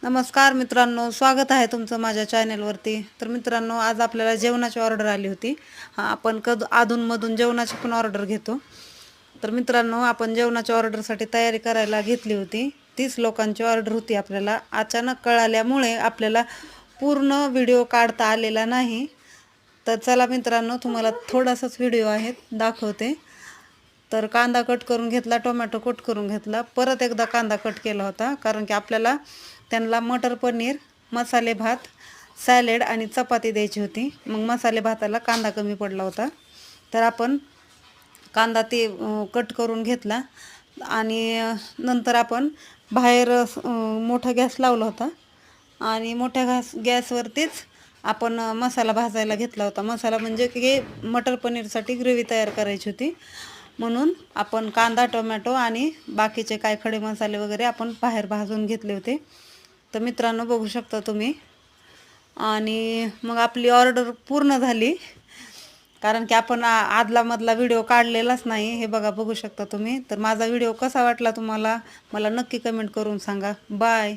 नमस्कार मित्रांनो, स्वागत आहे तुमचं माझ्या चॅनलवरती. तर मित्रांनो, आज आपल्याला जेवणाची ऑर्डर आली होती. आपण अधूनमधून जेवणाची पण ऑर्डर घेतो. तर मित्रांनो, आपण जेवणाच्या ऑर्डरसाठी तयारी करायला घेतली होती. 30 लोकांची ऑर्डर होती. आपल्याला अचानक कळाल्यामुळे आपल्याला पूर्ण व्हिडिओ काढता आलेला नाही. तर चला मित्रांनो, तुम्हाला थोडासाच व्हिडिओ आहे दाखवते. तर कांदा कट करून घेतला, टोमॅटो कट करून घेतला, परत एकदा कांदा कट केला होता, कारण की आपल्याला त्यांना मटर पनीर, मसाले भात, सॅलेड आणि चपाती द्यायची होती. मग मसाले भाताला कांदा कमी पडला होता, तर आपण कांदा ते कट करून घेतला. आणि नंतर आपण बाहेर मोठा गॅस लावला होता आणि मोठ्या गॅसवरतीच आपण मसाला भाजायला घेतला होता. मसाला म्हणजे की मटर पनीरसाठी ग्रेव्ही तयार करायची होती, म्हणून आपण कांदा, टोमॅटो आणि बाकीचे काय खडे मसाले वगैरे आपण बाहेर भाजून घेतले होते. तर मित्रांनो, बघू शकता तुम्ही. आणि मग आपली ऑर्डर पूर्ण झाली, कारण की आपण आदलामधला व्हिडिओ काढलेलाच नाही. हे बघू शकता तुम्ही. तर माझा व्हिडिओ कसा वाटला तुम्हाला मला नक्की कमेंट करून सांगा. बाय.